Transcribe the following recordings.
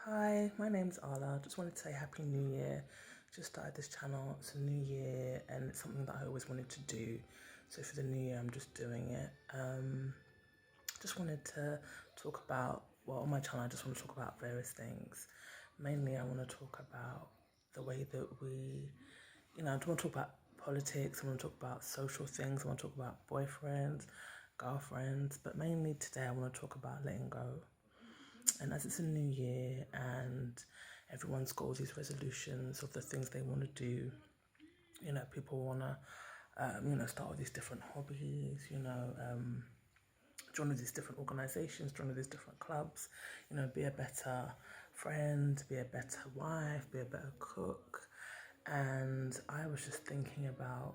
Hi, my name's Arla. Just wanted to say Happy New Year. Just started this channel. It's a new year and it's something that I always wanted to do. So for the new year, I'm just doing it. Just wanted to talk about, well, on my channel, I just want to talk about various things. Mainly, I want to talk about the way that I don't want to talk about politics. I want to talk about social things. I want to talk about boyfriends, girlfriends. But mainly today, I want to talk about letting go. And as it's a new year and everyone's got all these resolutions of the things they want to do, people want to, start with these different hobbies, join with these different organizations, join with these different clubs, be a better friend, be a better wife, be a better cook. And I was just thinking about,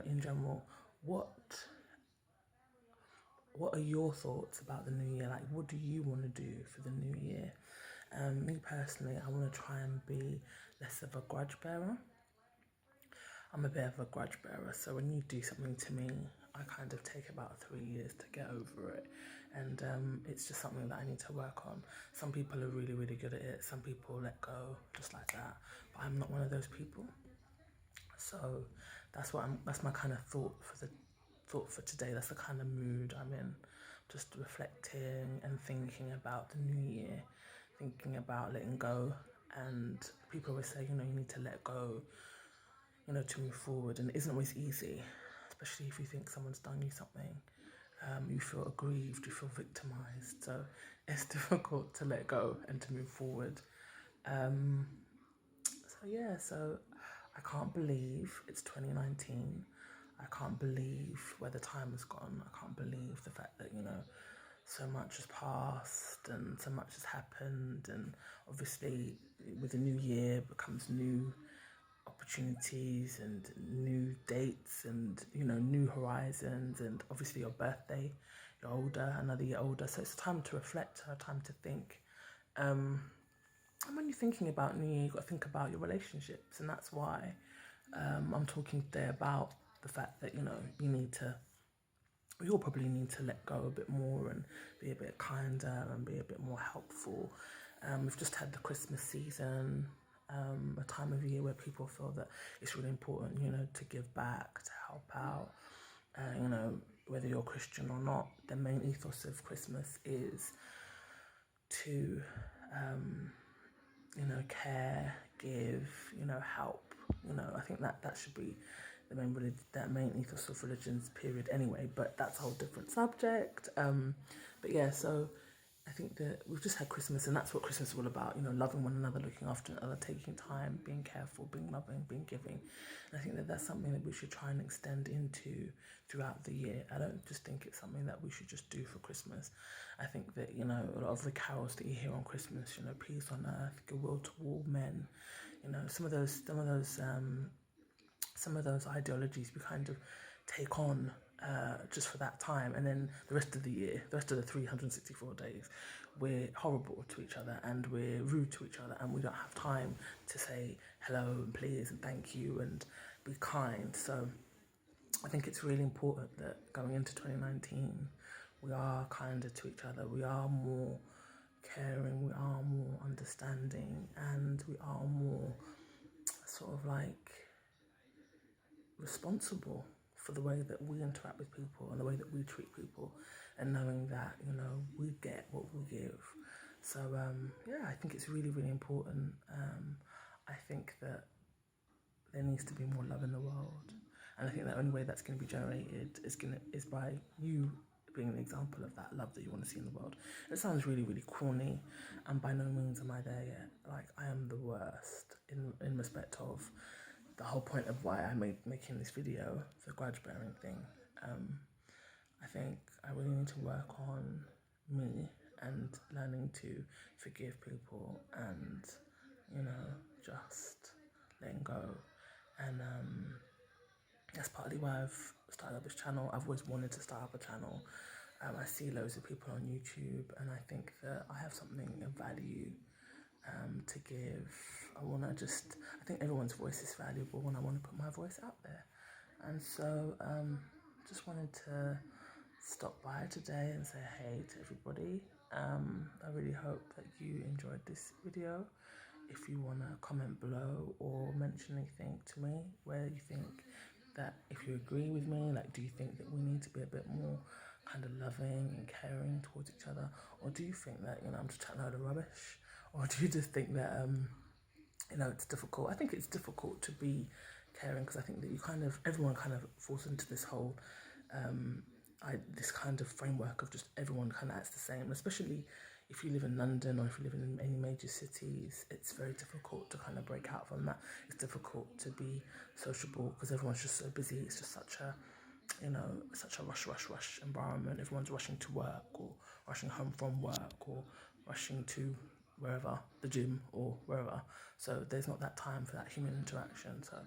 in general, what are your thoughts about the new year? Like, what do you want to do for the new year? Me personally, I want to try and be less of a grudge bearer. I'm a bit of a grudge bearer, so when you do something to me, I kind of take about 3 years to get over it, and it's just something that I need to work on. Some people are really, really good at it. Some people let go just like that, but I'm not one of those people. So that's my kind of thought for today. That's the kind of mood I'm in, just reflecting and thinking about the new year, thinking about letting go. And people always say, you need to let go, to move forward. And it isn't always easy, especially if you think someone's done you something. You feel aggrieved, you feel victimized. So it's difficult to let go and to move forward. So I can't believe it's 2019. I can't believe where the time has gone. I can't believe the fact that, so much has passed and so much has happened. And obviously, with the new year becomes new opportunities and new dates and, new horizons. And obviously, your birthday, you're older, another year older. So it's time to reflect, a time to think. And when you're thinking about New Year, you've got to think about your relationships. And that's why I'm talking today about the fact that, we all probably need to let go a bit more and be a bit kinder and be a bit more helpful. We've just had the Christmas season, a time of year where people feel that it's really important, to give back, to help out. Whether you're Christian or not, the main ethos of Christmas is to care, give, help. I think that should be that main ethos of religions, period. Anyway, but that's a whole different subject. But yeah, so I think that we've just had Christmas, and that's what Christmas is all about. Loving one another, looking after another, taking time, being careful, being loving, being giving. And I think that that's something that we should try and extend into throughout the year. I don't just think it's something that we should just do for Christmas. I think that a lot of the carols that you hear on Christmas, peace on earth, goodwill to all men. Some of those ideologies we kind of take on just for that time, and then the rest of the year, the rest of the 364 days, we're horrible to each other and we're rude to each other, and we don't have time to say hello and please and thank you and be kind. So I think it's really important that going into 2019, we are kinder to each other, we are more caring, we are more understanding, and we are more sort of like responsible for the way that we interact with people and the way that we treat people, and knowing that we get what we give. So I think it's really, really important. I think that there needs to be more love in the world, and I think the only way that's going to be generated is by you being an example of that love that you want to see in the world. It sounds really, really corny, and by no means am I there yet. Like, I am the worst in respect of the whole point of why I made making this video, the grudge bearing thing. I think I really need to work on me and learning to forgive people and, just letting go. And that's partly why I've started up this channel. I've always wanted to start up a channel. I see loads of people on YouTube, and I think that I have something of value to give. I think everyone's voice is valuable, and I want to put my voice out there. And so just wanted to stop by today and say hey to everybody. I really hope that you enjoyed this video. If you want to comment below or mention anything to me where you think that, if you agree with me, like, do you think that we need to be a bit more kind of loving and caring towards each other, or do you think that, I'm just chatting a load of rubbish, or do you just think that it's difficult? I think it's difficult to be caring, because I think that everyone kind of falls into this whole this kind of framework of just everyone kind of acts the same, especially if you live in London or if you live in any major cities. It's very difficult to kind of break out from that. It's difficult to be sociable because everyone's just so busy. It's just such a such a rush environment. Everyone's rushing to work or rushing home from work or rushing to wherever, the gym or wherever. So there's not that time for that human interaction. So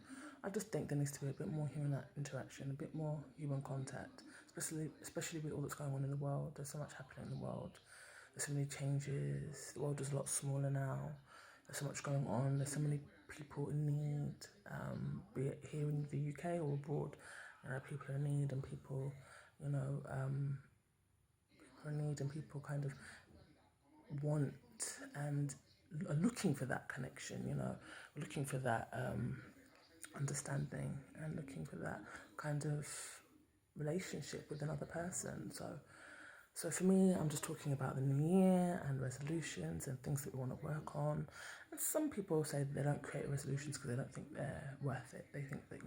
I just think there needs to be a bit more human interaction, a bit more human contact, especially with all that's going on in the world. There's so much happening in the world. There's so many changes. The world is a lot smaller now. There's so much going on. There's so many people in need, be it here in the UK or abroad. People in need, and people, people in need, and people kind of want and are looking for that connection, looking for that understanding, and looking for that kind of relationship with another person. So for me, I'm just talking about the new year and resolutions and things that we want to work on. And some people say they don't create resolutions because they don't think they're worth it. They think that,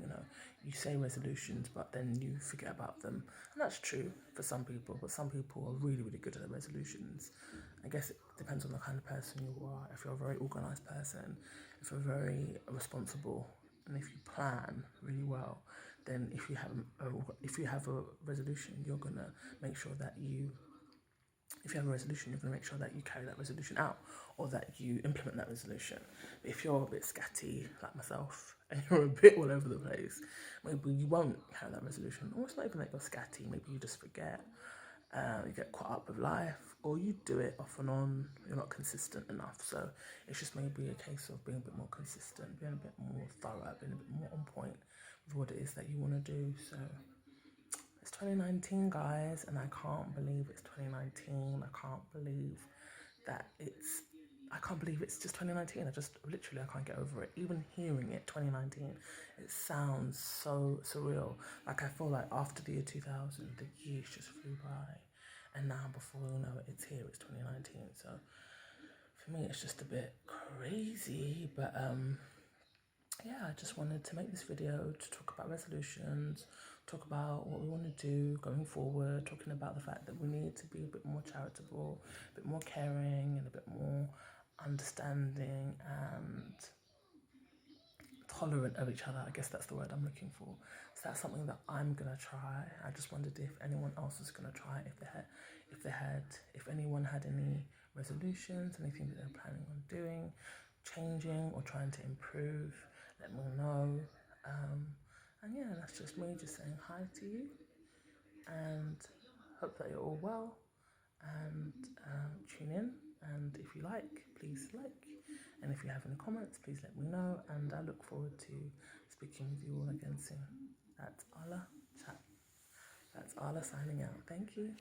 you say resolutions, but then you forget about them. And that's true for some people, but some people are really, really good at their resolutions. I guess it depends on the kind of person you are. If you're a very organized person, if you're very responsible, and if you plan really well, then if you have a resolution, you're gonna make sure that if you have a resolution, you're gonna make sure that you carry that resolution out, or that you implement that resolution. But if you're a bit scatty like myself and you're a bit all over the place, maybe you won't carry that resolution. Or it's not even that you're scatty. Maybe you just forget. You get caught up with life, or you do it off and on. You're not consistent enough. So it's just maybe a case of being a bit more consistent, being a bit more thorough, being a bit more on point with what it is that you want to do. So it's 2019, guys, and I can't believe it's 2019. I can't believe it's just 2019. I can't get over it. Even hearing it, 2019, it sounds so surreal. Like, I feel like after the year 2000, the years just flew by. And now, before you know it, it's here, it's 2019. So for me, it's just a bit crazy. But yeah, I just wanted to make this video to talk about resolutions, talk about what we want to do going forward, talking about the fact that we need to be a bit more charitable, a bit more caring, and a bit more understanding and tolerant of each other. I guess that's the word I'm looking for. So that's something that I'm gonna try. I just wondered if anyone else was gonna try, if anyone had any resolutions, anything that they're planning on doing, changing, or trying to improve. Let me know. And yeah, that's just me just saying hi to you, and hope that you're all well. And tune in, and if you like, please like, and if you have any comments, please let me know, and I look forward to speaking with you all again soon. That's Ala signing out. Thank you.